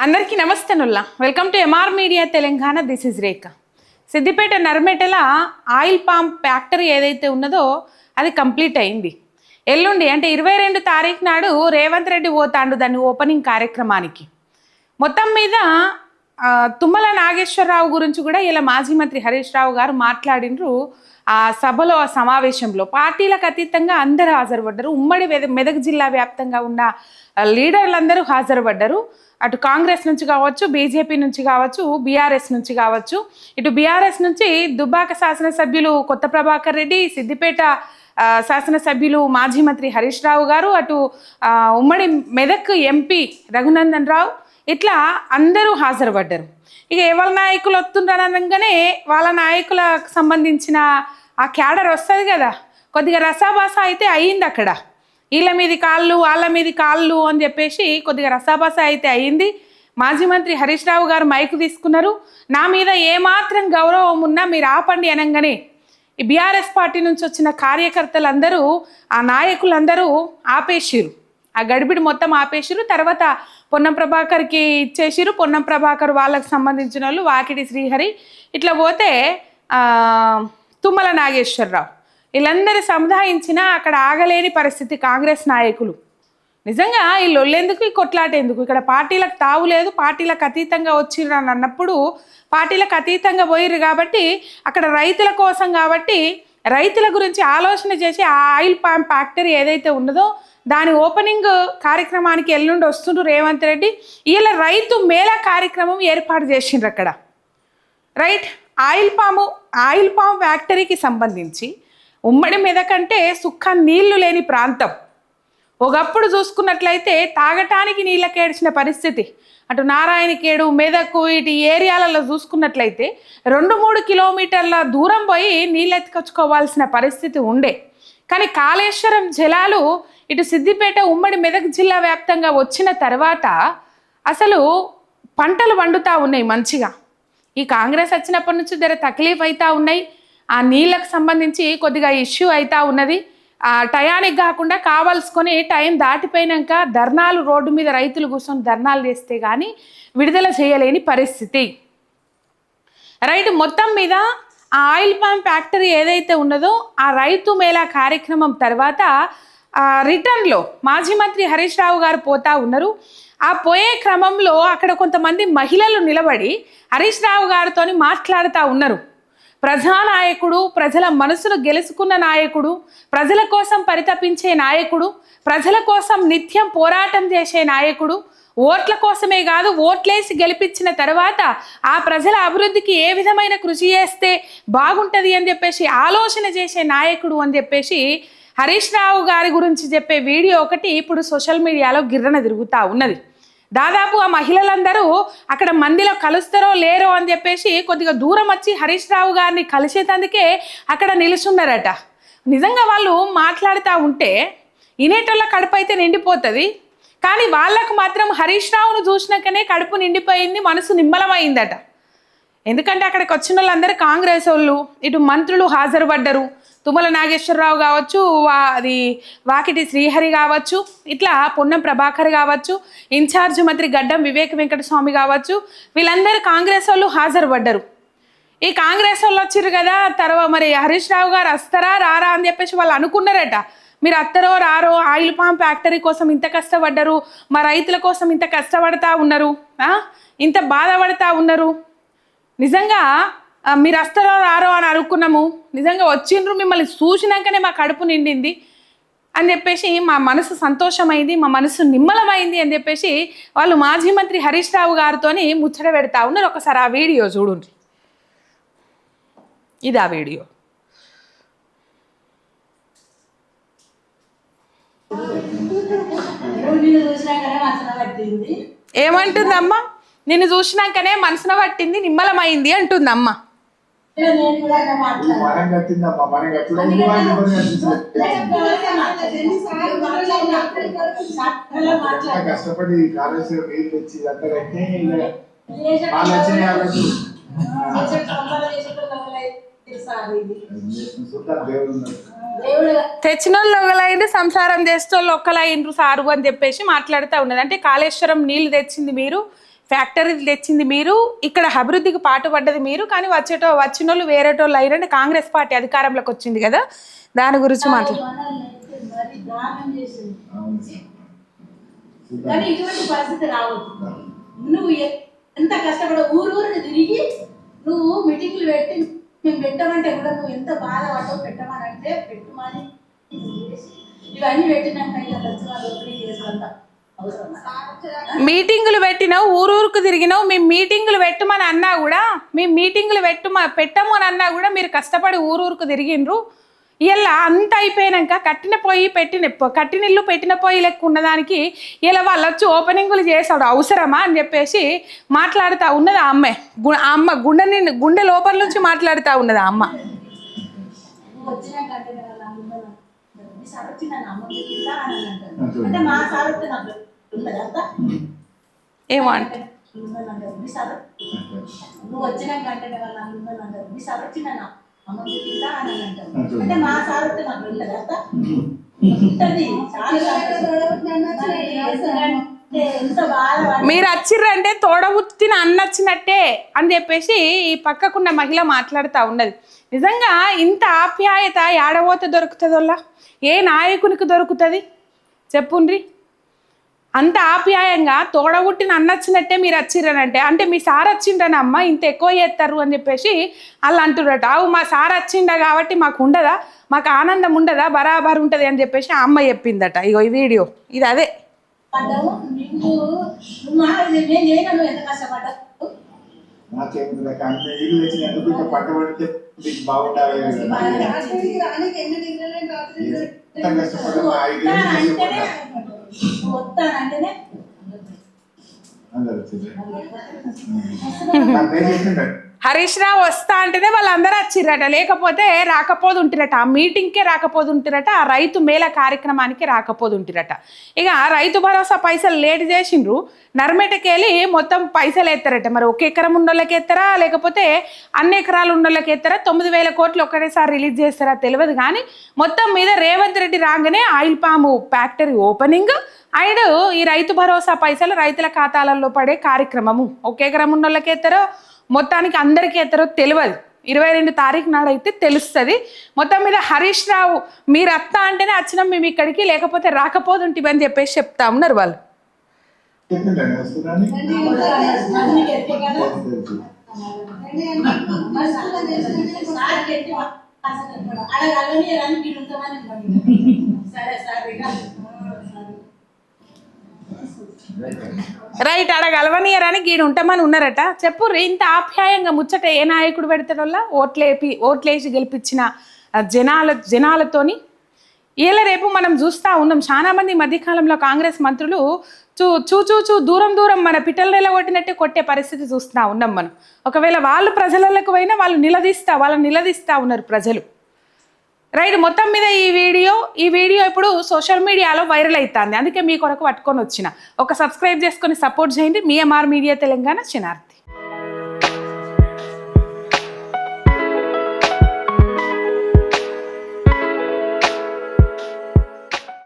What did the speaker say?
అందరికీ నమస్తే నుల్లా welcome to MR media Telangana. This is Rekha. Siddipet నర్మెటల ఆయిల్ పామ్ ఫ్యాక్టరీ ఏదైతే ఉన్నదో అది కంప్లీట్ అయింది. ఎల్లుండి అంటే 22 తారీఖు నాడు రేవంత్ రెడ్డి పోతాండు దాని ఓపెనింగ్ కార్యక్రమానికి. మొత్తం మీద తుమ్మల నాగేశ్వరరావు గురించి కూడా ఇలా మాజీ మంత్రి హరీష్ రావు గారు మాట్లాడినరు. ఆ సభలో ఆ సమావేశంలో పార్టీలకు అతీతంగా అందరూ హాజరుపడ్డారు. ఉమ్మడి మెదక్ జిల్లా వ్యాప్తంగా ఉన్న లీడర్లందరూ హాజరుపడ్డారు. అటు కాంగ్రెస్ నుంచి కావచ్చు, బీజేపీ నుంచి కావచ్చు, బీఆర్ఎస్ నుంచి కావచ్చు. ఇటు బీఆర్ఎస్ నుంచి దుబ్బాక శాసనసభ్యులు కొత్త ప్రభాకర్ రెడ్డి, సిద్దిపేట శాసనసభ్యులు మాజీ మంత్రి హరీష్ రావు గారు, అటు ఉమ్మడి మెదక్ ఎంపీ రఘునందన్ రావు, ఇట్లా అందరూ హాజరుపడ్డారు. ఇక ఎవరి నాయకులు వస్తుండనగానే వాళ్ళ నాయకులకు సంబంధించిన ఆ క్యాడర్ వస్తుంది కదా, కొద్దిగా రసాభాస అయితే అయ్యింది అక్కడ. వీళ్ళ మీది కాళ్ళు వాళ్ళ మీది కాళ్ళు అని చెప్పేసి కొద్దిగా రసాభాస అయితే అయ్యింది. మాజీ మంత్రి హరీష్ రావు గారు మైకు తీసుకున్నారు. నా మీద ఏమాత్రం గౌరవం ఉన్నా మీరు ఆపండి అనగానే ఈ బీఆర్ఎస్ పార్టీ నుంచి వచ్చిన కార్యకర్తలందరూ ఆ నాయకులందరూ ఆపేసిరు. ఆ గడిబిడి మొత్తం ఆపేసిరు. తర్వాత పొన్నం ప్రభాకర్కి ఇచ్చేసిరు. పొన్నం ప్రభాకర్ వాళ్ళకి సంబంధించిన వాళ్ళు వాకిటి శ్రీహరి, ఇట్లా పోతే తుమ్మల నాగేశ్వరరావు వీళ్ళందరూ సముదాయించినా అక్కడ ఆగలేని పరిస్థితి. కాంగ్రెస్ నాయకులు నిజంగా ఈ లొల్లెందుకు, ఈ కొట్లాట ఎందుకు? ఇక్కడ పార్టీలకు తావు లేదు, పార్టీలకు అతీతంగా వచ్చిర్రు అని అన్నప్పుడు పార్టీలకు అతీతంగా పోయిర్రు కాబట్టి అక్కడ రైతుల కోసం కాబట్టి రైతుల గురించి ఆలోచన చేసి ఆ ఆయిల్ పామ్ ఫ్యాక్టరీ ఏదైతే ఉన్నదో దాని ఓపెనింగ్ కార్యక్రమానికి ఎల్లుండి వస్తుండ్రు రేవంత్ రెడ్డి. ఇలా రైతు మేళా కార్యక్రమం ఏర్పాటు చేసిండ్రు అక్కడ. రైట్, ఆయిల్ పామ్ ఫ్యాక్టరీకి సంబంధించి ఉమ్మడి మెదకంటే సుక్క నీళ్లు లేని ప్రాంతం. ఒకప్పుడు చూసుకున్నట్లయితే తాగటానికి నీళ్ళకేడ్చిన పరిస్థితి. అటు నారాయణఖేడు, మెదకు ఇటు ఏరియాలలో చూసుకున్నట్లయితే 2-3 కిలోమీటర్ల దూరం పోయి నీళ్ళు ఎత్తుకొచ్చుకోవాల్సిన పరిస్థితి ఉండే. కానీ కాళేశ్వరం జలాలు ఇటు సిద్దిపేట ఉమ్మడి మెదక్ జిల్లా వ్యాప్తంగా వచ్చిన తర్వాత అసలు పంటలు వండుతూ ఉన్నాయి మంచిగా. ఈ కాంగ్రెస్ వచ్చినప్పటి నుంచి జర తక్లీఫ్ అవుతూ ఉన్నాయి. ఆ నీళ్ళకు సంబంధించి కొద్దిగా ఇష్యూ అవుతూ ఉన్నది. టయానికి కాకుండా కావాల్సుకొని టైం దాటిపోయినాక ధర్నాలు, రోడ్డు మీద రైతులు కూర్చొని ధర్నాలు చేస్తే కానీ విడుదల చేయలేని పరిస్థితి. రైట్, మొత్తం మీద ఆ ఆయిల్ పామ్ ఫ్యాక్టరీ ఏదైతే ఉన్నదో ఆ రైతు మేళా కార్యక్రమం తర్వాత రిటర్న్లో మాజీ మంత్రి హరీష్ రావు గారు పోతా ఉన్నారు. ఆ పోయే క్రమంలో అక్కడ కొంతమంది మహిళలు నిలబడి హరీష్ రావు గారితో మాట్లాడుతూ ఉన్నారు. ప్రజానాయకుడు, ప్రజల మనసును గెలుచుకున్న నాయకుడు, ప్రజల కోసం పరితపించే నాయకుడు, ప్రజల కోసం నిత్యం పోరాటం చేసే నాయకుడు, ఓట్ల కోసమే కాదు ఓట్లేసి గెలిపించిన తర్వాత ఆ ప్రజల అభివృద్ధికి ఏ విధమైన కృషి చేస్తే బాగుంటుంది అని చెప్పేసి ఆలోచన చేసే నాయకుడు అని చెప్పేసి హరీష్ రావు గారి గురించి చెప్పే వీడియో ఒకటి ఇప్పుడు సోషల్ మీడియాలో గిర్రన తిరుగుతూ ఉన్నది. దాదాపు ఆ మహిళలందరూ అక్కడ మందిలో కలుస్తారో లేరో అని చెప్పేసి కొద్దిగా దూరం వచ్చి హరీష్ రావు గారిని కలిసేటందుకే అక్కడ నిలుచున్నారట. నిజంగా వాళ్ళు మాట్లాడుతూ ఉంటే వినేటోళ్ళ కడుపు అయితే నిండిపోతుంది. కానీ వాళ్ళకు మాత్రం హరీష్ రావును చూసినాకనే కడుపు నిండిపోయింది, మనసు నిమ్మలమైందట. ఎందుకంటే అక్కడికి వచ్చిన వాళ్ళందరూ కాంగ్రెస్ వాళ్ళు, ఇటు మంత్రులు హాజరుపడ్డరు. తుమ్మల నాగేశ్వరరావు కావచ్చు, అది వాకిటి శ్రీహరి కావచ్చు, ఇట్లా పొన్నం ప్రభాకర్ కావచ్చు, ఇన్ఛార్జ్ మంత్రి గడ్డం వివేక్ వెంకటస్వామి కావచ్చు, వీళ్ళందరూ కాంగ్రెస్ వాళ్ళు హాజరుపడ్డరు. ఈ కాంగ్రెస్ వాళ్ళు వచ్చిర్రు కదా, తర్వాత మరి హరీష్ రావు గారు వస్తారా రారా అని చెప్పేసి వాళ్ళు అనుకున్నారట. మీరు అత్తరో రారో, ఆయిల్ పామ్ ఫ్యాక్టరీ కోసం ఇంత కష్టపడ్డరు, మా రైతుల కోసం ఇంత కష్టపడతా ఉన్నారు, ఇంత బాధపడతా ఉన్నారు, నిజంగా మీరు వస్తారో రారో అని అనుకున్నాము, నిజంగా వచ్చిండ్రు, మిమ్మల్ని చూసినాకనే మా కడుపు నిండింది అని చెప్పేసి మా మనసు సంతోషమైంది, మా మనసు నిమ్మలమైంది అని చెప్పేసి వాళ్ళు మాజీ మంత్రి హరీష్ రావు గారితో ముచ్చట పెడతా ఉన్నారు. ఒకసారి ఆ వీడియో చూడండి. ఇది ఆ వీడియో. ఏమంటుందమ్మా? నిన్ను చూసినాకనే మనసున పట్టింది, నిమ్మలమైంది అంటుందమ్మ. కష్టపడి తెచ్చిన వాళ్ళు ఒకలైంది, సంసారం చేసే వాళ్ళు ఒక్కలైండ్రు సారు అని చెప్పేసి మాట్లాడుతూ ఉన్నది. అంటే కాళేశ్వరం నీళ్లు తెచ్చింది మీరు, ఫ్యాక్టరీ తెచ్చింది మీరు, ఇక్కడ అభివృద్ధికి పాటుపడ్డది మీరు, కానీ వచ్చిన వాళ్ళు వేరేటోళ్ళు అయినంటే కాంగ్రెస్ పార్టీ అధికారంలోకి వచ్చింది కదా, దాని గురించి మాట్లాడు. మరి దానం చేసింది. కానీ ఇటువంటి పరిస్థితి రావద్దు. నువ్వు ఎంత కష్టపడ ఊరికి తిరిగి నువ్వు మీటింగ్లు పెట్టి మేము పెట్టమంటే కూడా నువ్వు ఎంత బాధపడతావు, పెట్టమని అంటే పెట్టుమని ఇవన్నీ పెట్టినాక ఇలా లక్షణాలు ఓపెనింగ్ చేసినంత అవసరం. మీటింగులు పెట్టినావు, ఊరూరుకు తిరిగినావు, మేము మీటింగులు పెట్టమని అన్నా కూడా, మేము మీటింగులు పెట్టము అని అన్నా కూడా మీరు కష్టపడి ఊరూరుకు తిరిగిండ్రు. ఇలా అంత అయిపోయినాక కట్టిన ఇల్లు పెట్టిన పొయ్యి లెక్క ఉన్నదానికి ఇలా వాళ్ళు వచ్చి ఓపెనింగులు చేసాడు అవసరమా అని చెప్పేసి మాట్లాడుతూ ఉన్నది ఆ అమ్మాయి. ఆ అమ్మ గుండె లోపల నుంచి మాట్లాడుతూ ఉన్నది ఆ అమ్మ. ఏమో అంటే నువ్వు వచ్చినాకంటే అంటే మా సార్ వస్తే నాకు వెళ్ళదు అత్త ఉంటది. మీరు వచ్చిర్రంటే తోడబుత్తిన అన్నచ్చినట్టే అని చెప్పేసి ఈ పక్కకున్న మహిళ మాట్లాడుతూ ఉన్నది. నిజంగా ఇంత ఆప్యాయత ఏడబోతే దొరుకుతుందోళ్ళ, ఏ నాయకునికి దొరుకుతుంది చెప్పుండ్రి? అంత ఆప్యాయంగా తోడబుట్టిన అన్నచ్చినట్టే మీరు వచ్చిర్రనంటే, అంటే మీ సార్ వచ్చిండని అమ్మ ఇంత ఎక్కువ చేస్తారు అని చెప్పేసి వాళ్ళు అంటుర్రట. అవు మా సార్ వచ్చిండ కాబట్టి మాకు ఉండదా, మాకు ఆనందం ఉండదా, బరాబర్ ఉంటుంది అని చెప్పేసి ఆ అమ్మ చెప్పిందట. ఇగో ఈ వీడియో ఇది అదే. వస్తానంటేనే హరీష్ రావు వస్తా అంటేనే వాళ్ళందరూ వచ్చిర్రట, లేకపోతే రాకపోతుంటారట. ఆ మీటింగ్కే రాకపోతుంటారట, ఆ రైతు మేళ కార్యక్రమానికి రాకపోతుంటారట. ఇక రైతు భరోసా పైసలు లేట్ చేసిండ్రు, నర్మేటకెళ్ళి మొత్తం పైసలు ఎత్తారట. మరి ఒక ఎకరం ఉన్నోళ్ళకి ఎత్తారా, లేకపోతే అన్ని ఎకరాలు ఉన్నోళ్ళకి ఎత్తారా, 9,000 కోట్లు ఒకటేసారి రిలీజ్ చేస్తారా తెలియదు. కానీ మొత్తం మీద రేవంత్ రెడ్డి రాగానే ఆయిల్ పాము ఫ్యాక్టరీ ఓపెనింగ్ అండ్ ఈ రైతు భరోసా పైసలు రైతుల ఖాతాలలో పడే కార్యక్రమము. ఒక ఎకరం ఉన్నోళ్ళకి ఎత్తారో మొత్తానికి అందరికీ ఎత్తరో తెలియదు. 22 తారీఖు నాడైతే తెలుస్తుంది. మొత్తం మీద హరీష్ రావు మీరు అత్త అంటేనే వచ్చినాం మేము ఇక్కడికి, లేకపోతే రాకపోతుంటివి అని చెప్పేసి చెప్తా ఉన్నారు వాళ్ళు. రైట్, అడగలవనియరని గీడు ఉంటామని ఉన్నారట. చెప్పు ఇంత ఆప్యాయంగా ముచ్చట ఏ నాయకుడు పెడతాడోళ్ళ? ఓట్లేసి గెలిపించిన జనాలతోని ఇలా రేపు మనం చూస్తూ ఉన్నాం. చాలా మంది మధ్యకాలంలో కాంగ్రెస్ మంత్రులు దూరం మన పిట్టలు నిలగొట్టినట్టే కొట్టే పరిస్థితి చూస్తూ ఉన్నాం మనం. ఒకవేళ వాళ్ళు ప్రజలకు పోయినా వాళ్ళని నిలదీస్తూ ఉన్నారు ప్రజలు. రైట్, మొత్తం మీద ఈ వీడియో ఇప్పుడు సోషల్ మీడియాలో వైరల్ అవుతుంది. అందుకే మీ కొరకు పట్టుకొని వచ్చిన. ఒక సబ్స్క్రైబ్ చేసుకొని సపోర్ట్ చేయండి. మీ ఎంఆర్ మీడియా తెలంగాణ శనార్థి.